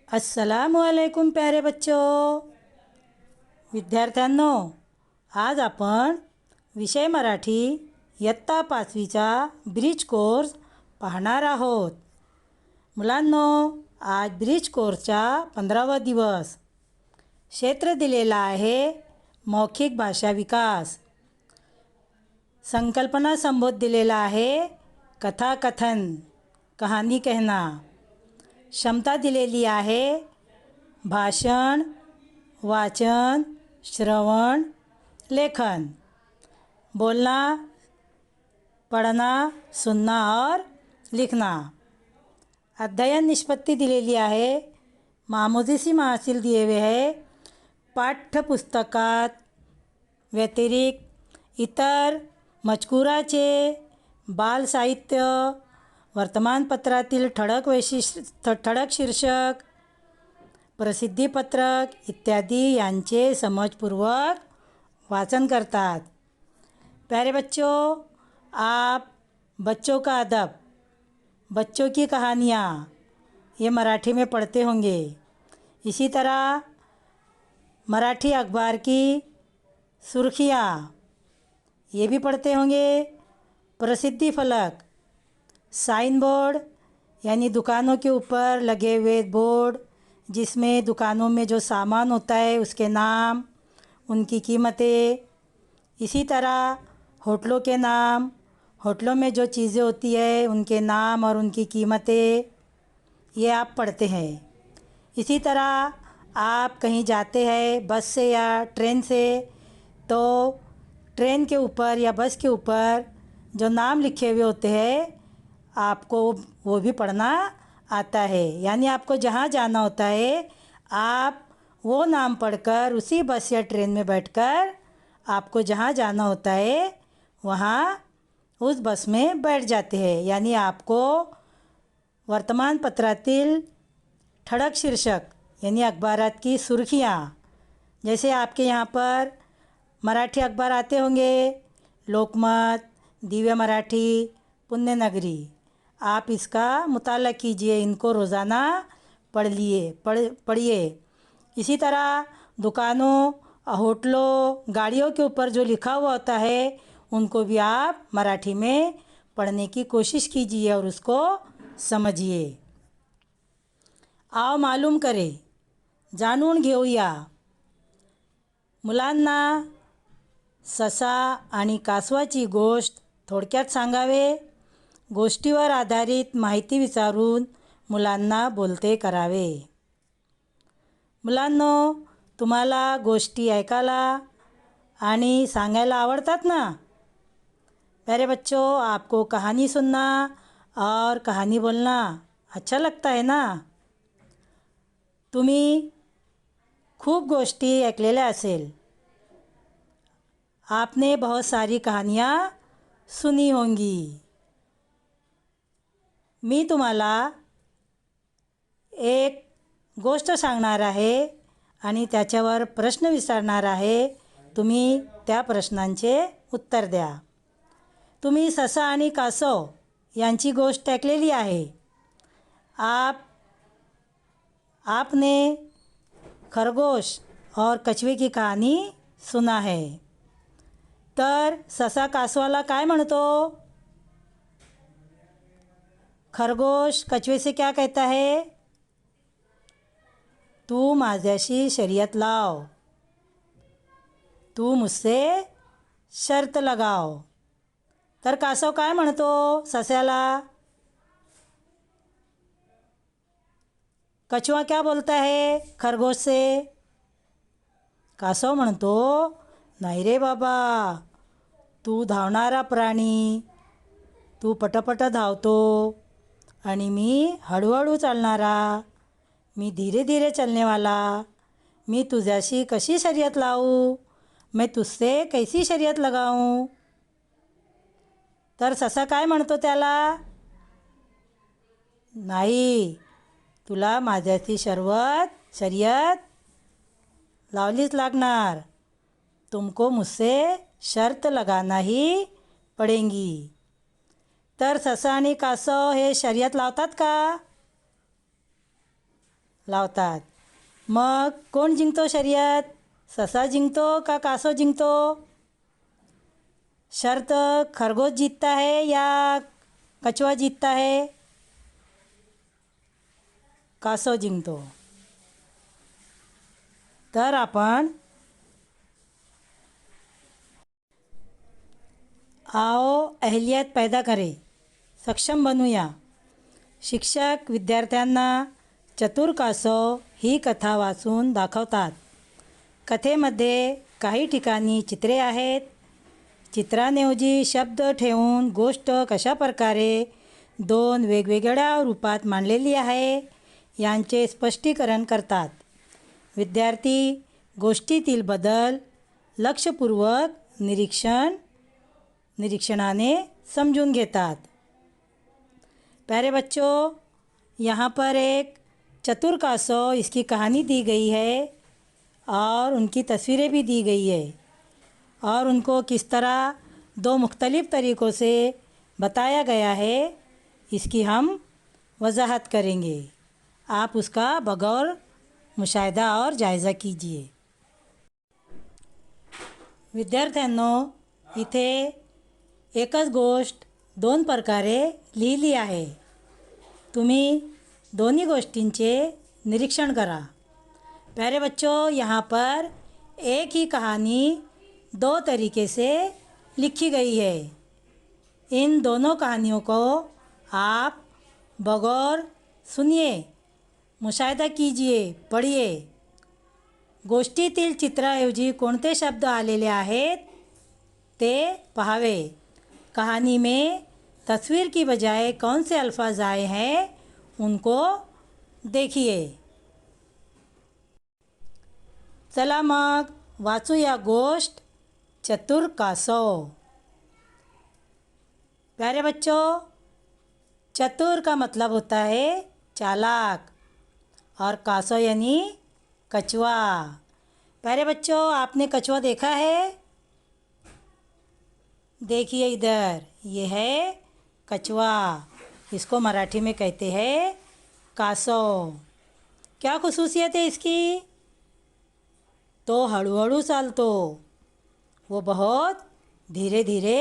अस्सलामुअलैकुम प्यारे बच्चों, विद्यार्थ्यांनो, आज आपण विषय मराठी इयत्ता 5वीचा ब्रिज कोर्स पाहणार आहोत. मुलांनो, आज ब्रिज कोर्सचा 15वा दिवस. क्षेत्र दिलेला आहे मौखिक भाषा विकास. संकल्पना संबोध दिलेला आहे कथाकथन, कहानी कहना. क्षमता दिलेली आहे भाषण, वाचन, श्रवण, लेखन. बोलना, पढ़ना, सुनना और लिखना. अध्ययन निष्पत्ती दिलेली आहे. मामोजीसी महसूल दिए हुए आहे. पाठ्यपुस्तकात व्यतिरिक्त इतर मजकुराचे, बाल साहित्य, वर्तमानपत्रातील ठळक शीर्षक, प्रसिद्धीपत्रक इत्यादी यांचे समजपूर्वक वाचन करतात. प्यारे बच्चों, आप बच्चों का अदब, बच्चों की कहानियाँ ये मराठी में पढ़ते होंगे. इसी तरह मराठी अखबार की सुर्खियाँ ये भी पढ़ते होंगे. प्रसिद्धि फलक, साइन बोर्ड यानी दुकानों के ऊपर लगे हुए बोर्ड जिसमें दुकानों में जो सामान होता है उसके नाम, उनकी कीमतें. इसी तरह होटलों के नाम, होटलों में जो चीज़ें होती है उनके नाम और उनकी कीमतें, ये आप पढ़ते हैं. इसी तरह आप कहीं जाते हैं बस से या ट्रेन से, तो ट्रेन के ऊपर या बस के ऊपर जो नाम लिखे हुए होते हैं आपको वो भी पढ़ना आता है. यानी आपको जहाँ जाना होता है आप वो नाम पढ़कर उसी बस या ट्रेन में बैठकर आपको जहाँ जाना होता है वहाँ उस बस में बैठ जाते हैं. यानी आपको वर्तमानपत्रातील ठळक शीर्षक यानी अखबारात की सुर्खियाँ, जैसे आपके यहाँ पर मराठी अखबार आते होंगे, लोकमत, दिव्य मराठी, पुण्यनगरी. आप इसका मुताला कीजिए, इनको रोज़ाना पढ़िए. इसी तरह दुकानों, होटलों, गाड़ियों के ऊपर जो लिखा हुआ होता है उनको भी आप मराठी में पढ़ने की कोशिश कीजिए और उसको समझिए. आओ मालूम करें, जाणून घेऊया. मुलांना ससा आणि कासवाची गोष्ट थोडक्यात सांगावे. गोष्टीवर आधारित माहिती विचारून मुलांना बोलते करावे. मुलांनो, तुम्हाला गोष्टी ऐकायला आणि सांगायला आवडतात ना? प्यारे बच्चों, आपको कहानी सुनना और कहानी बोलना अच्छा लगता है ना? तुम्ही खूप गोष्टी ऐकलेल्या असेल. आपने बहुत सारी कहानियाँ सुनी होंगी. मी तुम्हाला एक गोष्ट सांगणार आहे आणि त्याच्यावर प्रश्न विचारणार आहे. तुम्ही त्या प्रश्नांचे उत्तर द्या. तुम्ही ससा आणि कासव यांची गोष्ट ऐकलेली आहे. आपने खरगोश और कछवे की कहानी सुना है. तर ससा कासवाला काय म्हणतो? खरगोश कछवे से क्या कहता है? तू माझ्याशी शर्यत लाव, तू मुझसे शर्त लगाव. तर कासव काय म्हणतो सस्याला? कछवा क्या बोलता है खरगोश से? कासव म्हणतो, नाही रे बाबा, तू धावणारा प्राणी, तू पटपट धावतो आणि मी हळूहळू चालणारा, मी धीरे धीरे चलने वाला, मी तुझ्याशी कशी शर्यत लावू? मैं तुझसे कैसी शर्यत लगाऊं? तर ससा काय म्हणतो त्याला? नाही, तुला माझ्याशी शर्यत लावलीच लागणार. तुमको मुझसे शर्त लगाना ही पडेंगी. तर ससा आणि कासव हे शर्यत लावतात का? लावतात. मग कोण जिंकतो शर्यत? ससा जिंकतो का कासव जिंकतो? शर्त खरगोश जीतता है या कछवा जीतता है? कासव जिंकतो. तर आपण आओ अहलियत पैदा करें, सक्षम बनूया. शिक्षक विद्यार्थ्यांना चतुर कासव ही कथा वाचून दाखवतात. कथेमध्ये काही ठिकाणी चित्रे आहेत. चित्रांऐवजी शब्द ठेवून गोष्ट कशा प्रकारे दोन वेगवेगळ्या रूपात मांडलेली आहे यांचे स्पष्टीकरण करतात. विद्यार्थी गोष्टीतील बदल लक्षपूर्वक निरीक्षणाने समझून घेतात. प्यारे बच्चों, यहाँ पर एक चतुर कासव इसकी कहानी दी गई है और उनकी तस्वीरें भी दी गई है और उनको किस तरह दो मुख्तलिफ़ तरीक़ों से बताया गया है इसकी हम वजाहत करेंगे. आप उसका बगौर मुशाहिदा और जायज़ा कीजिए. विद्यार्थ्यांनो, इथे एकच गोष्ट दोन प्रकारे लिहिली आहे. तुम्ही दोन्ही गोष्टींचे निरीक्षण करा. प्यारे बच्चों, यहाँ पर एक ही कहानी दो तरीके से लिखी गई है. इन दोनों कहानियों को आप बगौर सुनिए, मुशाहिदा कीजिए, पढ़िए. गोष्टीतील चित्राऐवजी कोणते शब्द आलेले आहेत ते पहावे. कहानी में तस्वीर की बजाय कौन से अल्फाज आए हैं उनको देखिए. चला मग वाचूया गोष्ट चतुर कासव. प्यारे बच्चों, चतुर का मतलब होता है चालाक और कासव यानी कछुआ. प्यारे बच्चों, आपने कछुआ देखा है? देखिए इधर, ये है कछुआ. इसको मराठी में कहते हैं कासव. क्या खुसूसियत है इसकी? तो हळूहळू चालतो, वो बहुत धीरे धीरे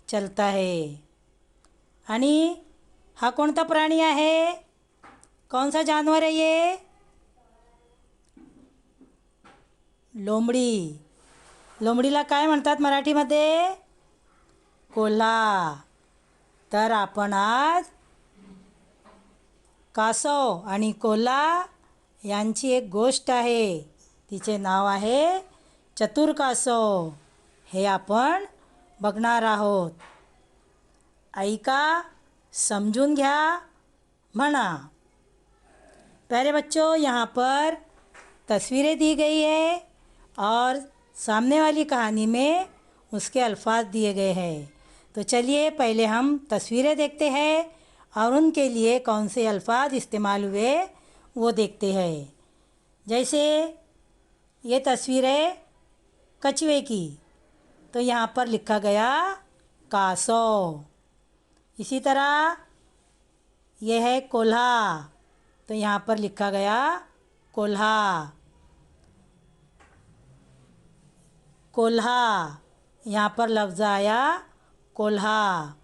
चलता है. आणि हा कोणता प्राणी आहे? कौन सा जानवर है ये? लोंबडी. लोंबडीला काय म्हणतात मराठीमध्ये? कोल्हा. तर आपण आज कासव आणि कोल्हा यांची एक गोष्ट आहे, तिचे नाव आहे चतुर कासव. हे आपण बघणार आहोत. ऐका, समजून घ्या, म्हणा. प्यारे बच्चों, यहाँ पर तस्वीरें दी गई है और सामने वाली कहानी में उसके अल्फाज दिए गए हैं. तो चलिए पहले हम तस्वीरें देखते हैं और उनके लिए कौन से अल्फाज इस्तेमाल हुए वो देखते हैं. जैसे ये तस्वीर है कछुए की, तो यहाँ पर लिखा गया कासव. इसी तरह यह है कोल्हा, तो यहाँ पर लिखा गया कोल्हा. कोल्हा, यहाँ पर लफ्ज़ आया कोल्हा.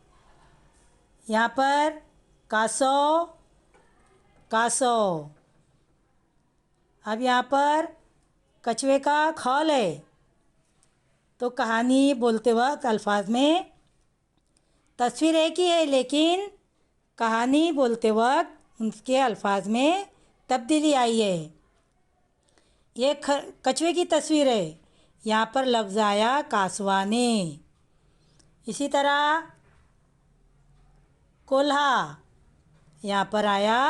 यहाँ पर कासव, कासव. अब यहाँ पर कछुए का खौल है, तो कहानी बोलते वक्त अल्फाज में तस्वीर एक ही है लेकिन कहानी बोलते वक्त उसके अल्फाज में तब्दीली आई है. ये कछुए की तस्वीर है, यहाँ पर लफ्ज़ आया कासवाने. इसी तरह कोल्हा, यहाँ पर आया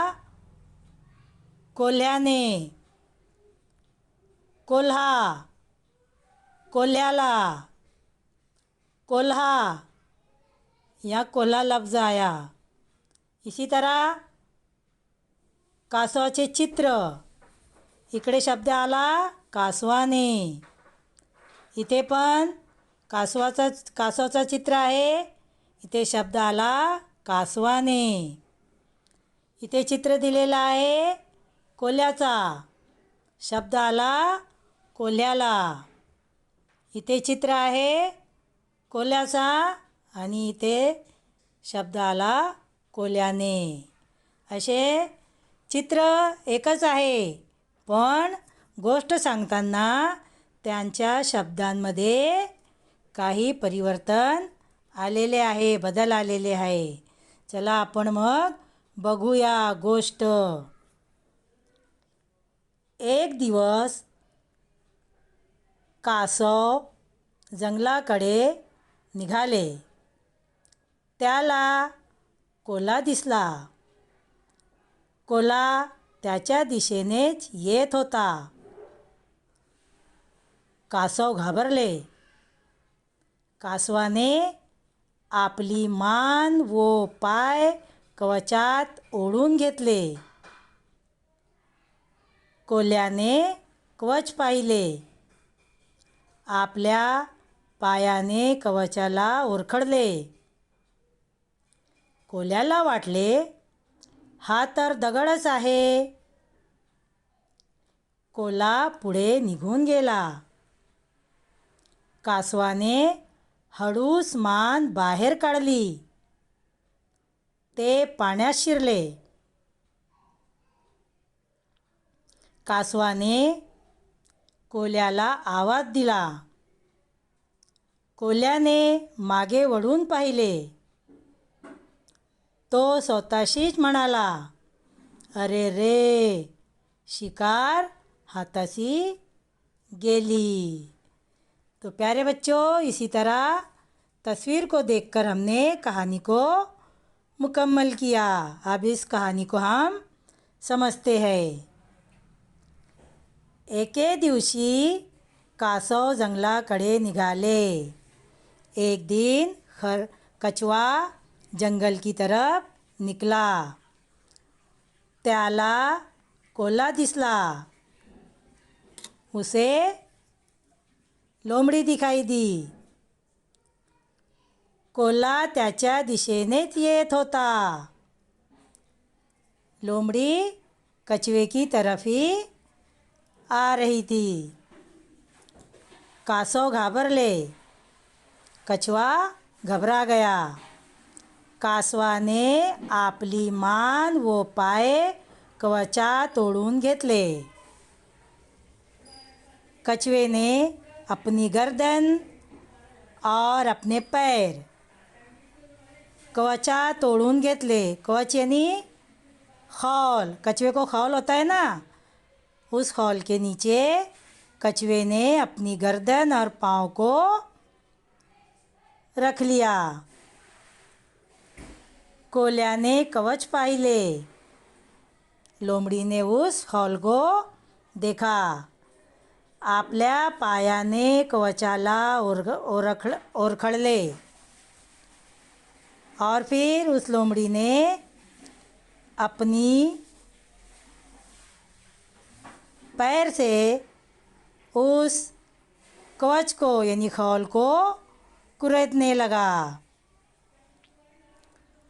कोल्ह्याने. कोल्हा, कोल्ह्याला. कोल्हा, यहाँ कोल्हा लफ्ज़ आया. इसी तरह कासवाचे चित्र, इकडे शब्द आला कासवाने. इथे पण कासवाचा चित्र आहे, इथे शब्द आला कासवाने. इथे चित्र दिलेलं आहे कोल्ह्याचा शब्द आला कोल्ह्याला. इथे चित्र आहे कोल्ह्याचा आणि इथे शब्द आला कोल्ह्याने. असे चित्र एकच आहे, पण गोष्ट सांगताना त्यांच्या शब्दांमध्ये काही परिवर्तन आलेले आहे, बदल आलेले आहे. चला आपण मग बघूया गोष्ट. एक दिवस कासव जंगलाकडे निघाले. त्याला कोल्हा दिसला. कोल्हा त्याच्या दिशेनेच येत होता. कासव घाबरले. कासवाने आपली मान व पाय कवचात ओढून घेतले. कोल्ह्याने कवच पाहिले. आपल्या पायाने कवचाला ओरखडले. कोल्ह्याला वाटले, हा तर दगडच आहे. कोल्हा पुढे निघून गेला. कासवाने हळूच मान बाहेर काढली. ते पाण्यात शिरले. कासवाने कोल्ह्याला आवाज दिला. कोल्ह्याने मागे वळून पाहिले. तो स्वतःशीच म्हणाला, अरे रे, शिकार हाताशी गेली. तो प्यारे बच्चों, इसी तरह तस्वीर को देखकर हमने कहानी को मुकम्मल किया. अब इस कहानी को हम समझते हैं. एके दिवशी कासव जंगलाकडे निघाले. एक दिन कछवा जंगल की तरफ निकला. त्याला कोल्हा दिसला. उसे लोमड़ी दिखाई दी. कोल्हा त्याच्या दिशेनेच येत होता. लोमड़ी कछवे की तरफ ही आ रही थी. कासव घाबरले. कछवा घबरा गया. कासवाने आपली मान व पाय कवचात ओढून घेतले. कछवे अपनी गर्दन और अपने पैर कवचात ओढून घेतले. कवच यानी खौल. कछवे को खौल होता है ना, उस खौल के नीचे कछवे ने अपनी गर्दन और पाँव को रख लिया. कोल्ह्याने कवच पाहिले. लोमड़ीने उस खौल को देखा. आपल्या पायाने कवचाला ओरखडले. और फिर उस लोमड़ी ने अपनी पैर से उस कवच को यानी खौल को कुरेदने लगा.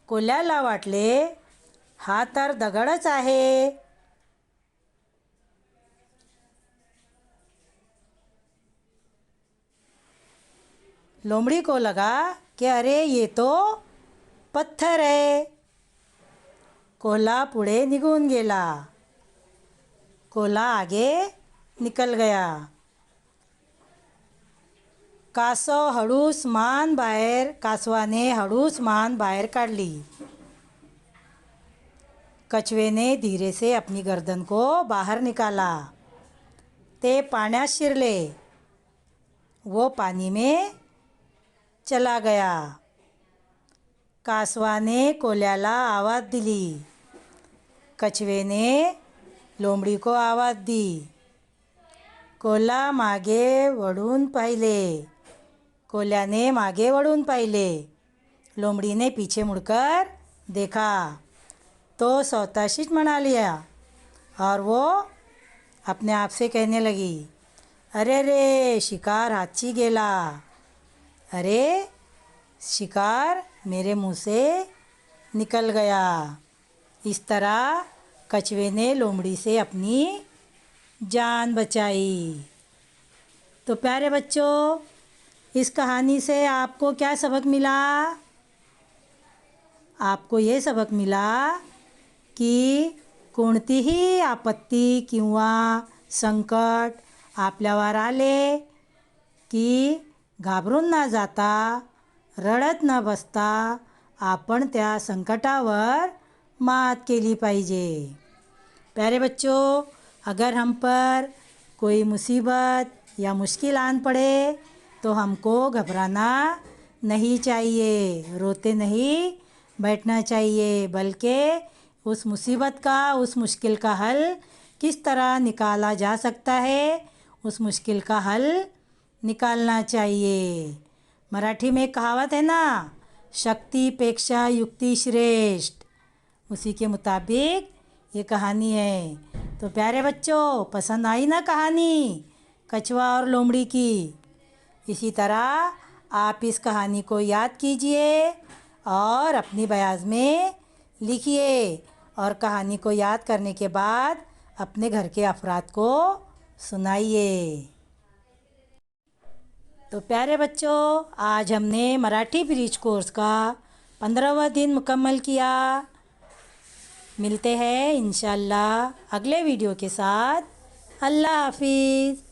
कोल्ह्याला वाटले, हा तर दगडच आहे. लोमड़ी को लगा कि अरे ये तो पत्थर है. कोल्हा पुढे निघून गेला. कोल्हा आगे निकल गया. कासवाने हळूच मान बाहेर काढली. कछवे ने धीरे से अपनी गर्दन को बाहर निकाला. ते पाण्यात शिरले. वो पानी में चला गया. कासवाने कोल्ह्याला आवाज दिली. कछवेने लोमड़ी को आवाज दी. कोल्हा मागे वळून पाहिले. कोल्ह्याने मागे वळून पाहिले. लोमड़ी ने पीछे मुड़कर देखा. तो स्वतःशीच म्हणाली और वो अपने आप से कहने लगी, अरे रे, शिकार हातची गेला. अरे, शिकार मेरे मुंह से निकल गया. इस तरह कछुए ने लोमड़ी से अपनी जान बचाई। तो प्यारे बच्चों, इस कहानी से आपको क्या सबक मिला? आपको ये सबक मिला की कोणतीही आपत्ती किंवा संकट आपल्यावर आले की घाबरून न जाता, रडत न बसता आपण त्या संकटावर मात केली पाहिजे। प्यारे बच्चों, अगर हम पर कोई मुसीबत या मुश्किल आन पड़े तो हमको घबराना नहीं चाहिए, रोते नहीं बैठना चाहिए, बल्कि उस मुसीबत का, उस मुश्किल का हल किस तरह निकाला जा सकता है, उस मुश्किल का हल निकालना चाहिए। मराठी में कहावत है ना, शक्तिपेक्षा युक्ति श्रेष्ठ। उसी के मुताबिक ये कहानी है। तो प्यारे बच्चों, पसंद आई ना कहानी कछुआ और लोमड़ी की? इसी तरह आप इस कहानी को याद कीजिए और अपनी बयाज में लिखिए, और कहानी को याद करने के बाद अपने घर के अफराद को सुनाइए। तो प्यारे बच्चों, आज हमने मराठी ब्रिज कोर्स का 15वां दिन मुकम्मल किया। मिलते हैं इंशाल्लाह अगले वीडियो के साथ। अल्लाह हाफिज़।